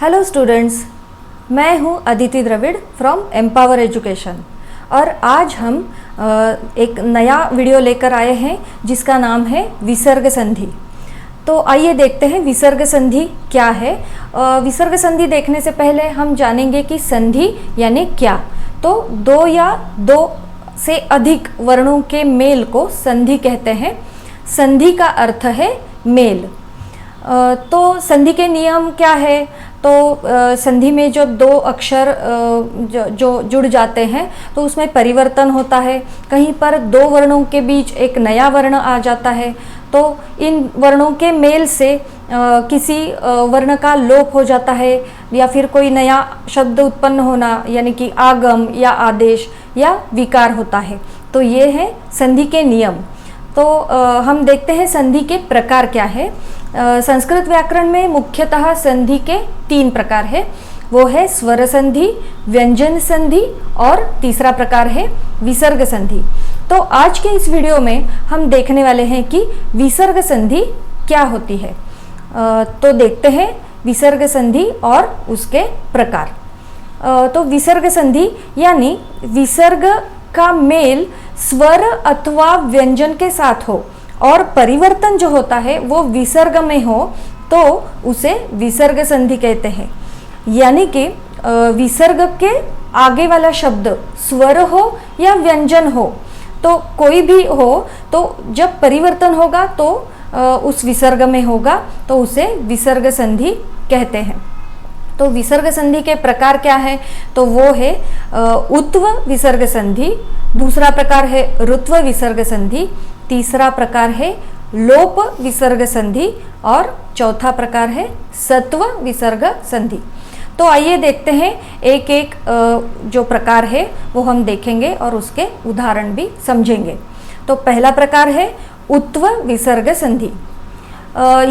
Hello students, मैं हूं Aditi Dravid from Empower Education और आज हम एक नया वीडियो लेकर आए हैं जिसका नाम है विसर्ग संधि। तो आइए देखते हैं विसर्ग संधि क्या है। विसर्ग संधि देखने से पहले हम जानेंगे कि संधि यानी क्या। तो दो या दो से अधिक वर्णों के मेल को संधि कहते हैं। संधि का अर्थ है मेल। तो संधि के नियम क्या है? तो संधि में जब दो अक्षर जो जुड़ जाते हैं तो उसमें परिवर्तन होता है। कहीं पर दो वर्णों के बीच एक नया वर्ण आ जाता है तो इन वर्णों के मेल से किसी वर्ण का लोप हो जाता है या फिर कोई नया शब्द उत्पन्न होना यानी कि आगम या आदेश या विकार होता है। तो ये है संधि के नियम। तो हम देखते हैं संधि के प्रकार क्या है। संस्कृत व्याकरण में मुख्यतः संधि के 3 प्रकार है। वो है स्वर संधि, व्यंजन संधि और तीसरा प्रकार है विसर्ग संधि। तो आज के इस वीडियो में हम देखने वाले हैं कि विसर्ग संधि क्या होती है। तो देखते हैं विसर्ग संधि और उसके प्रकार। तो विसर्ग संधि यानी विसर्ग का मेल स्वर अथवा व्यंजन के साथ हो और परिवर्तन जो होता है वो विसर्ग में हो तो उसे विसर्ग संधि कहते हैं। यानी कि विसर्ग के आगे वाला शब्द स्वर हो या व्यंजन हो, तो कोई भी हो, तो जब परिवर्तन होगा तो उस विसर्ग में होगा तो उसे विसर्ग संधि कहते हैं। तो विसर्ग संधि के प्रकार क्या है? तो वो है उत्व विसर्ग संधि, दूसरा प्रकार है ऋत्व विसर्ग संधि, तीसरा प्रकार है लोप विसर्ग संधि और चौथा प्रकार है सत्व विसर्ग संधि। तो आइए देखते हैं एक एक जो प्रकार है वो हम देखेंगे और उसके उदाहरण भी समझेंगे। तो पहला प्रकार है उत्व विसर्ग संधि।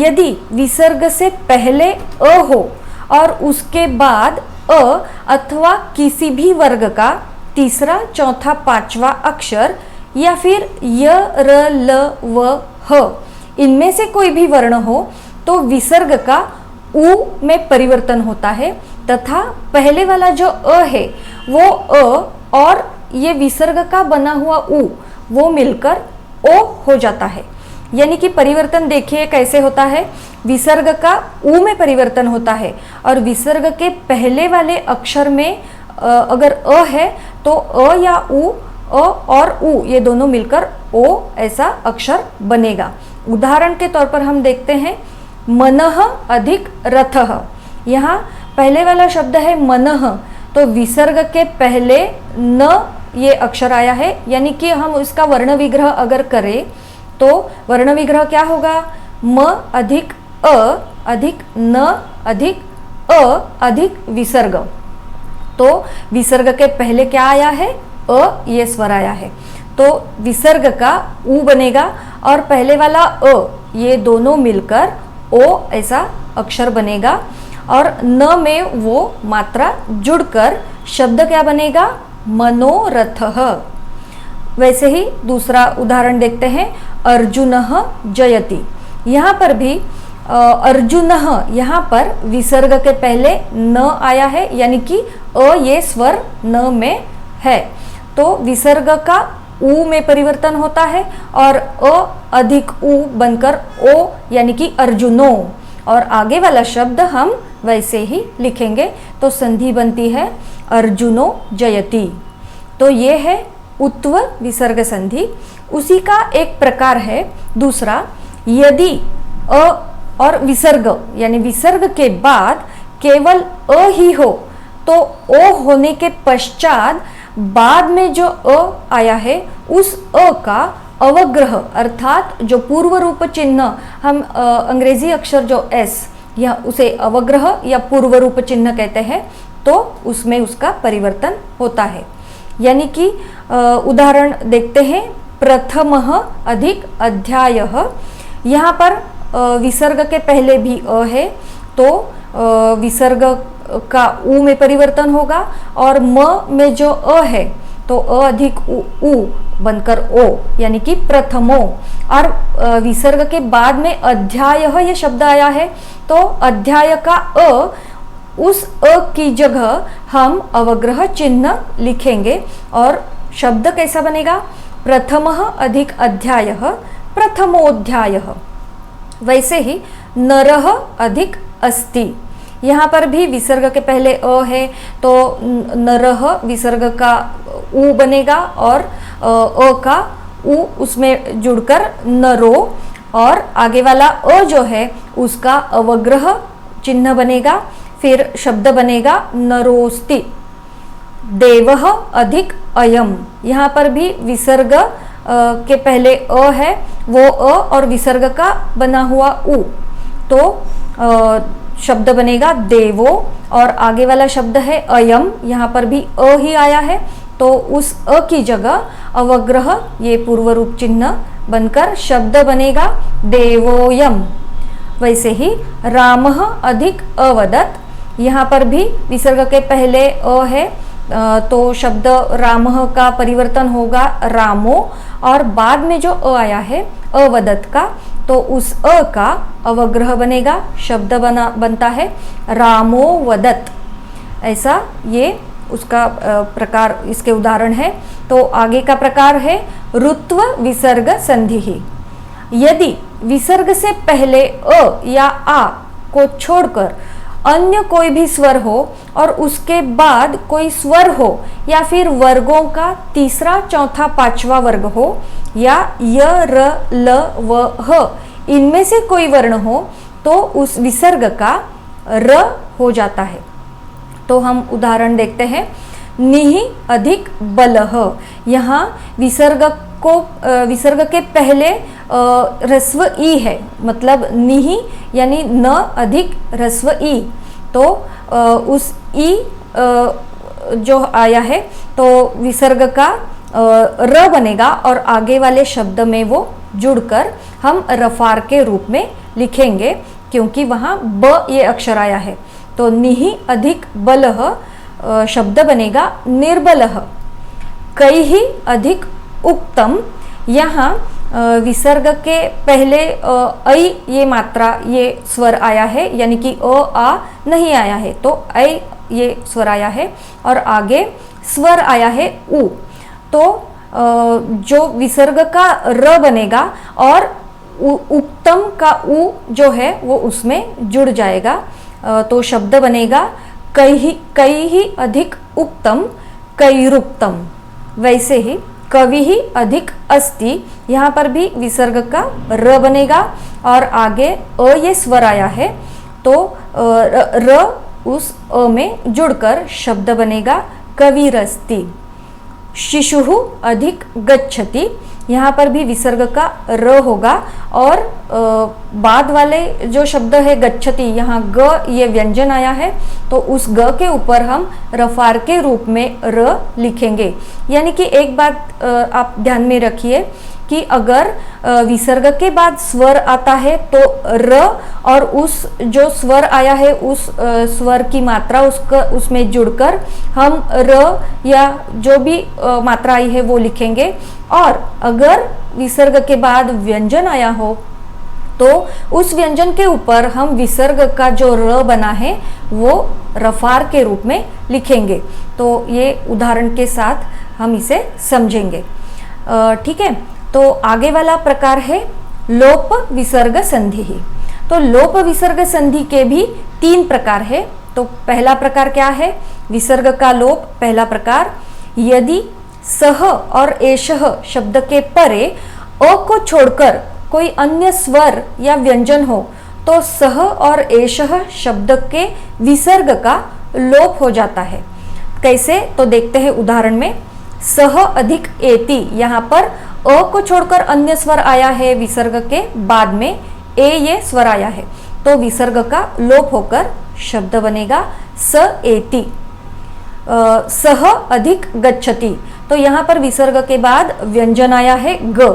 यदि विसर्ग से पहले अ हो और उसके बाद अ अथवा किसी भी वर्ग का तीसरा, चौथा, पांचवा अक्षर या फिर य, र, ल, व, ह इनमें से कोई भी वर्ण हो तो विसर्ग का उ में परिवर्तन होता है तथा पहले वाला जो अ है वो अ और ये विसर्ग का बना हुआ उ वो मिलकर ओ हो जाता है। यानी कि परिवर्तन देखिए कैसे होता है। विसर्ग का उ में परिवर्तन होता है और विसर्ग के पहले वाले अक्षर में अगर अ है तो अ या उ, अ और उ ये दोनों मिलकर ओ ऐसा अक्षर बनेगा। उदाहरण के तौर पर हम देखते हैं मनः अधिक रथः। यहाँ पहले वाला शब्द है मनः, तो विसर्ग के पहले न ये अक्षर आया है। यानी कि हम इसका वर्ण विग्रह अगर करें तो वर्ण विग्रह क्या होगा? म अधिक अ अधिक न अधिक अ अधिक विसर्ग। तो विसर्ग के पहले क्या आया है? अ ये स्वर आया है तो विसर्ग का उ बनेगा और पहले वाला अ ये दोनों मिलकर ओ ऐसा अक्षर बनेगा और न में वो मात्रा जुड़कर शब्द क्या बनेगा? मनोरथः। वैसे ही दूसरा उदाहरण देखते हैं अर्जुनः जयति। यहाँ पर भी अर्जुनः यहाँ पर विसर्ग के पहले न आया है यानी कि अ ये स्वर न में है तो विसर्ग का उ में परिवर्तन होता है और अ अधिक उ बनकर ओ यानी कि अर्जुनो, और आगे वाला शब्द हम वैसे ही लिखेंगे तो संधि बनती है अर्जुनो जयति। तो ये है उत्व विसर्ग संधि। उसी का एक प्रकार है दूसरा, यदि अ और विसर्ग यानी विसर्ग के बाद केवल अ ही हो तो ओ होने के पश्चात बाद में जो अ आया है उस अ का अवग्रह अर्थात जो पूर्व रूप चिन्ह हम अंग्रेजी अक्षर जो एस या उसे अवग्रह या पूर्व रूप चिन्ह कहते हैं तो उसमें उसका परिवर्तन होता है। यानी कि उदाहरण देखते हैं प्रथमः अधिक अध्यायः। यहाँ पर विसर्ग के पहले भी अ है तो विसर्ग का उ में परिवर्तन होगा और म में जो अ है तो अ अधिक उ बनकर ओ यानी कि प्रथमो। और विसर्ग के बाद में अध्याय ये शब्द आया है तो अध्याय का अ उस अ की जगह हम अवग्रह चिन्ह लिखेंगे और शब्द कैसा बनेगा? प्रथमः अधिक अध्यायः प्रथमोध्यायः। वैसे ही नरः अधिक अस्ति, यहाँ पर भी विसर्ग के पहले अ है तो नरः विसर्ग का उ बनेगा और अ का उ उसमें जुड़कर नरो, और आगे वाला अ जो है उसका अवग्रह चिन्ह बनेगा, फिर शब्द बनेगा नरोस्ति। देवः अधिक अयम, यहाँ पर भी विसर्ग के पहले अ है, वो अ और विसर्ग का बना हुआ उ, तो शब्द बनेगा देवो, और आगे वाला शब्द है अयम, यहाँ पर भी अ ही आया है तो उस अ की जगह अवग्रह ये पूर्व रूप चिन्ह बनकर शब्द बनेगा देवोयम। वैसे ही रामः अधिक अवदत्, यहाँ पर भी विसर्ग के पहले अ है तो शब्द रामः का परिवर्तन होगा रामो, और बाद में जो अ आया है अवदत् का, तो उस अ का अवग्रह बनेगा, शब्द बनता है रामो वदत्। ऐसा ये उसका प्रकार, इसके उदाहरण है। तो आगे का प्रकार है ऋत्व विसर्ग संधि। यदि विसर्ग से पहले अ या आ को छोड़कर अन्य कोई भी स्वर हो और उसके बाद कोई स्वर हो, या फिर वर्गों का तीसरा चौथा पांचवा वर्ग हो, या य र ल व ह इनमें से कोई वर्ण हो, तो उस विसर्ग का र हो जाता है। तो हम उदाहरण देखते हैं। निहि अधिक बलह, यहाँ विसर्ग के पहले ह्रस्व ई है, मतलब निहि यानी न अधिक ह्रस्व ई, तो उस ई जो आया है तो विसर्ग का र बनेगा और आगे वाले शब्द में वो जुड़कर हम रफार के रूप में लिखेंगे, क्योंकि वहाँ ब ये अक्षर आया है। तो निहि अधिक बलह शब्द बनेगा निर्बलः। कैहि अधिक उक्तम, यहाँ विसर्ग के पहले ऐ ये मात्रा ये स्वर आया है, यानी कि अ आ नहीं आया है, तो ऐ ये स्वर आया है और आगे स्वर आया है उ, तो जो विसर्ग का र बनेगा और उक्तम का उ जो है वो उसमें जुड़ जाएगा, तो शब्द बनेगा कैहि अधिक उक्तम कैरुक्तम। वैसे ही कवि ही अधिक अस्ति, यहाँ पर भी विसर्ग का र बनेगा और आगे अ ये स्वर आया है, तो र उस अ में जुड़कर शब्द बनेगा कविरस्ति। शिशुः अधिक गच्छति, यहाँ पर भी विसर्ग का र होगा और बाद वाले जो शब्द है गच्छति, यहाँ ग ये व्यंजन आया है, तो उस ग के ऊपर हम रफार के रूप में र लिखेंगे। यानी कि एक बात आप ध्यान में रखिए कि अगर विसर्ग के बाद स्वर आता है तो र, और उस जो स्वर आया है उस स्वर की मात्रा उसमें जुड़कर हम र या जो भी मात्रा आई है वो लिखेंगे। और अगर विसर्ग के बाद व्यंजन आया हो तो उस व्यंजन के ऊपर हम विसर्ग का जो र बना है वो रफार के रूप में लिखेंगे। तो ये उदाहरण के साथ हम इसे समझेंगे, ठीक है। तो आगे वाला प्रकार है लोप विसर्ग संधि। तो लोप विसर्ग संधि के भी 3 प्रकार है। तो पहला प्रकार क्या है? विसर्ग का लोप। पहला प्रकार, यदि सह और एषः शब्द के परे अ को छोड़कर कोई अन्य स्वर या व्यंजन हो तो सह और एषः शब्द के विसर्ग का लोप हो जाता है। कैसे? तो देखते हैं उदाहरण में। सह अधिक एति, यहाँ पर अ को छोड़कर अन्य स्वर आया है विसर्ग के बाद में, ए ये स्वर आया है, तो विसर्ग का लोप होकर शब्द बनेगा स एति। सह अधिक गच्छति, तो यहाँ पर विसर्ग के बाद व्यंजन आया है ग,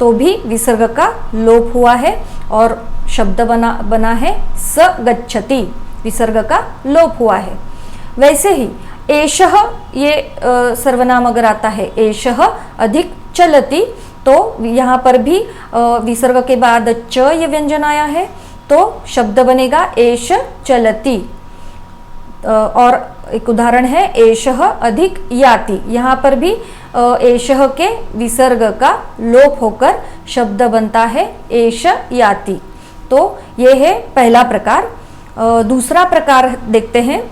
तो भी विसर्ग का लोप हुआ है और शब्द बना है स गच्छति, विसर्ग का लोप हुआ है। वैसे ही एषः ये सर्वनाम अगर आता है एषः अधिक चलति, तो यहाँ पर भी विसर्ग के बाद च ये व्यंजन आया है, तो शब्द बनेगा एष चलति। और एक उदाहरण है एषः अधिक याति। यहाँ पर भी एषः के विसर्ग का लोप होकर शब्द बनता है एष याति। तो ये है पहला प्रकार। दूसरा प्रकार देखते हैं।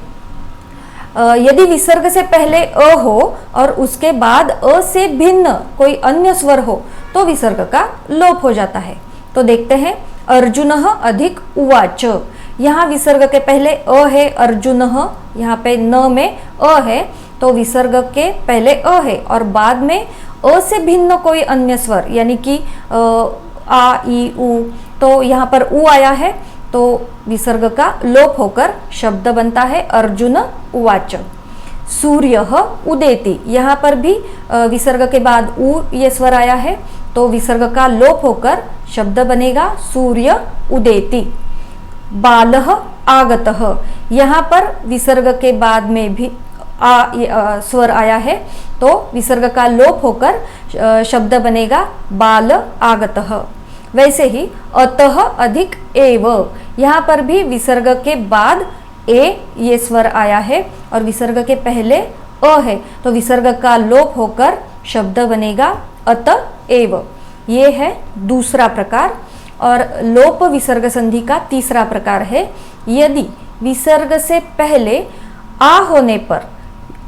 यदि विसर्ग से पहले अ हो और उसके बाद अ से भिन्न कोई अन्य स्वर हो तो विसर्ग का लोप हो जाता है। तो देखते हैं अर्जुनः अधिक उवाच। यहाँ विसर्ग के पहले अ है, अर्जुनः, यहाँ पे न में अ है, तो विसर्ग के पहले अ है और बाद में अ से भिन्न कोई अन्य स्वर यानी कि आ ई उ, तो यहाँ पर उ आया है तो विसर्ग का लोप होकर शब्द बनता है अर्जुन उवाच। सूर्यः उदेति। यहाँ पर भी विसर्ग के बाद उ ये स्वर आया है तो विसर्ग का लोप होकर शब्द बनेगा सूर्य उदेति। बालः आगतः। यहाँ पर विसर्ग के बाद में भी स्वर आया है तो विसर्ग का लोप होकर शब्द बनेगा बाल आगतः। वैसे ही अतः अधिक एव। यहाँ पर भी विसर्ग के बाद ए ये स्वर आया है और विसर्ग के पहले अ है तो विसर्ग का लोप होकर शब्द बनेगा अत एव। ये है दूसरा प्रकार। और लोप विसर्ग संधि का तीसरा प्रकार है यदि विसर्ग से पहले आ होने पर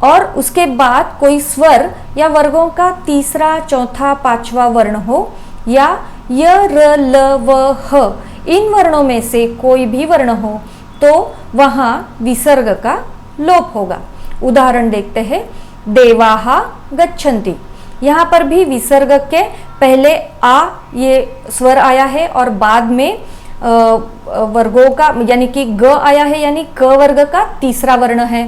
और उसके बाद कोई स्वर या वर्गों का तीसरा, चौथा, पांचवा वर्ण हो या य, र, ल, व, ह इन वर्णों में से कोई भी वर्ण हो तो वहाँ विसर्ग का लोप होगा। उदाहरण देखते हैं देवाः गच्छन्ति। यहाँ पर भी विसर्ग के पहले आ ये स्वर आया है और बाद में वर्गों का यानी कि ग आया है यानी क वर्ग का तीसरा वर्ण है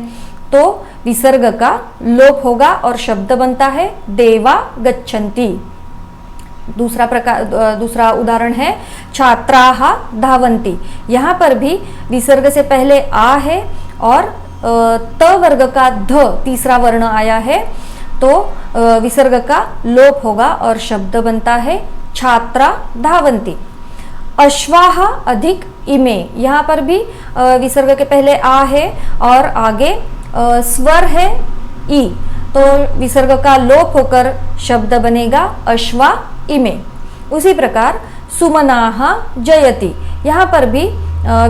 तो विसर्ग का लोप होगा और शब्द बनता है देवा गच्छन्ति। दूसरा उदाहरण है छात्राः धावन्ति। यहाँ पर भी विसर्ग से पहले आ है और त वर्ग का ध तीसरा वर्ण आया है तो विसर्ग का लोप होगा और शब्द बनता है छात्रा धावन्ति। अश्वाः अधिक इमे। यहाँ पर भी विसर्ग के पहले आ है और आगे स्वर है ई तो विसर्ग का लोप होकर शब्द बनेगा अश्वा इमे। उसी प्रकार सुमनाः जयति। यहाँ पर भी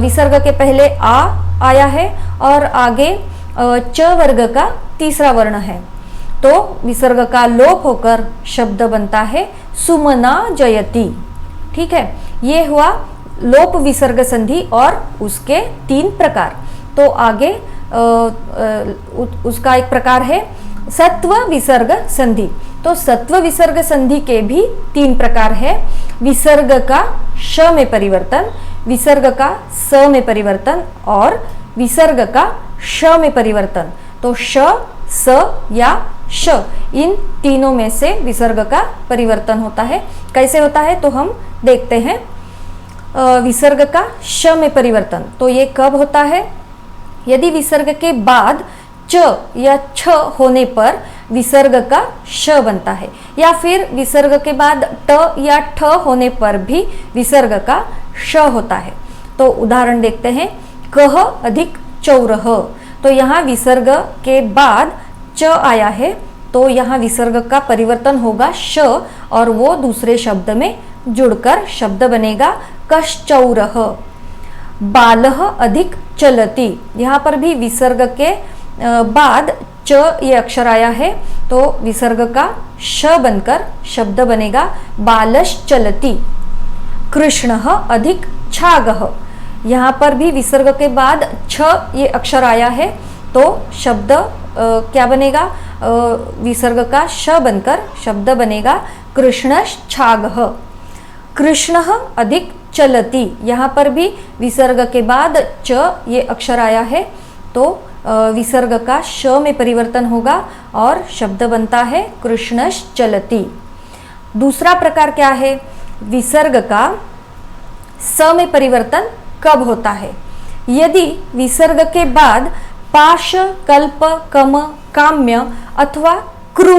विसर्ग के पहले आ आया है और आगे च वर्ग का तीसरा वर्ण है तो विसर्ग का लोप होकर शब्द बनता है सुमना जयति। ठीक है, ये हुआ लोप विसर्ग संधि और उसके 3 प्रकार। तो आगे उसका एक प्रकार है सत्व विसर्ग संधि। तो सत्व विसर्ग संधि के भी 3 प्रकार है। विसर्ग का श में परिवर्तन, विसर्ग का स में परिवर्तन और विसर्ग का श में परिवर्तन। तो श, स या श इन तीनों में से विसर्ग का परिवर्तन होता है। कैसे होता है तो हम देखते हैं। विसर्ग का श में परिवर्तन तो ये कब होता है? यदि विसर्ग के बाद च या छ होने पर विसर्ग का श बनता है या फिर विसर्ग के बाद ट या ठ होने पर भी विसर्ग का श होता है। तो उदाहरण देखते हैं कह अधिक चौरह। तो यहाँ विसर्ग के बाद च आया है तो यहाँ विसर्ग का परिवर्तन होगा श और वो दूसरे शब्द में जुड़कर शब्द बनेगा कश्चौरः। बालः अधिक चलति। यहाँ पर भी विसर्ग के बाद च ये अक्षर आया है तो विसर्ग का श बनकर शब्द बनेगा बालश्चलति। कृष्णः अधिक छागः। यहाँ पर भी विसर्ग के बाद छ ये अक्षर आया है तो शब्द क्या बनेगा? विसर्ग का श बनकर शब्द बनेगा कृष्णश्छागः। कृष्णः अधिक चलति। यहाँ पर भी विसर्ग के बाद च ये अक्षर आया है तो विसर्ग का श में परिवर्तन होगा और शब्द बनता है कृष्णश्चलति। दूसरा प्रकार क्या है? विसर्ग का स में परिवर्तन कब होता है? यदि विसर्ग के बाद पाश, कल्प, कम, काम्य अथवा कृ,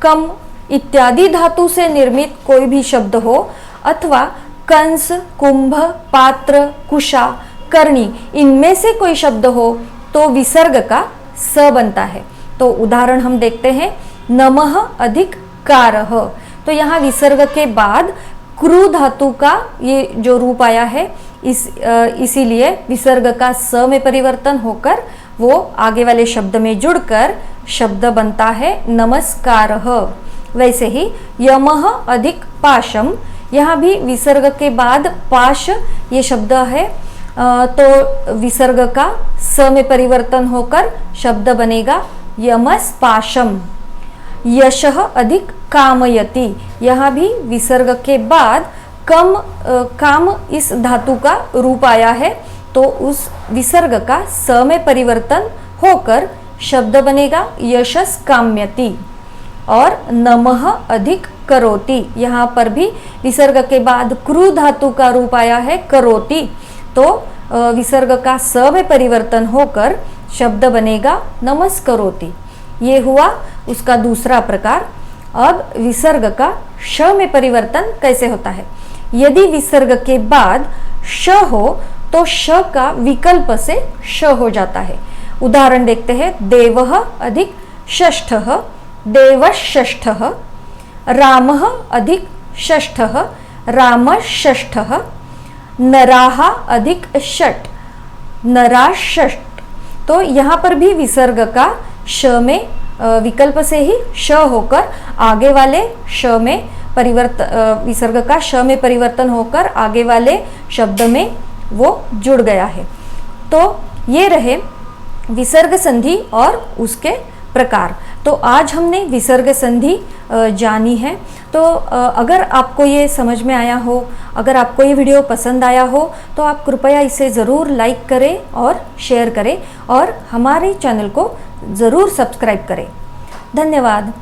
कम इत्यादि धातु से निर्मित कोई भी शब्द हो अथवा कंस, कुंभ, पात्र, कुशा, कर्णी इनमें से कोई शब्द हो तो विसर्ग का स बनता है। तो उदाहरण हम देखते हैं, नमः अधिक कारः। तो यहाँ विसर्ग के बाद क्रू धातु का ये जो रूप आया है, इसीलिए विसर्ग का स में परिवर्तन होकर वो आगे वाले शब्द में जुड़कर शब्द बनता है नमस्कारः। वैसे ही यमः अधिक पाशम, यहाँ भी विसर्ग के बाद पाश ये शब्द है, तो विसर्ग का स में परिवर्तन होकर शब्द बनेगा यमस्पाशम। यशः अधिक कामयति, यहाँ भी विसर्ग के बाद काम इस धातु का रूप आया है, तो उस विसर्ग का स में परिवर्तन होकर शब्द बनेगा यशस काम्यति। और नमः अधिक करोति, यहाँ पर भी विसर्ग के बाद क्रू धातु का रूप आया है करोति, तो विसर्ग का स में परिवर्तन होकर शब्द बनेगा नमस्करोति। ये हुआ उसका दूसरा प्रकार। अब विसर्ग का श में परिवर्तन कैसे होता है? यदि विसर्ग के बाद श हो तो श का विकल्प से श हो जाता है। उदाहरण देखते हैं, देवः अधिक षष्ठः, देवषष्ठः, रामः अधिक षष्ठः, रामषष्ठः, नराः अधिक षट्, नराषष्ठ। तो यहाँ पर भी विसर्ग का श में विकल्प से ही श होकर आगे वाले श में विसर्ग का श में परिवर्तन होकर आगे वाले शब्द में वो जुड़ गया है। तो ये रहे विसर्ग संधि और उसके प्रकार। तो आज हमने विसर्ग संधि जानी है। तो अगर आपको ये समझ में आया हो, अगर आपको ये वीडियो पसंद आया हो, तो आप कृपया इसे ज़रूर लाइक करें और शेयर करें और हमारे चैनल को ज़रूर सब्सक्राइब करें। धन्यवाद।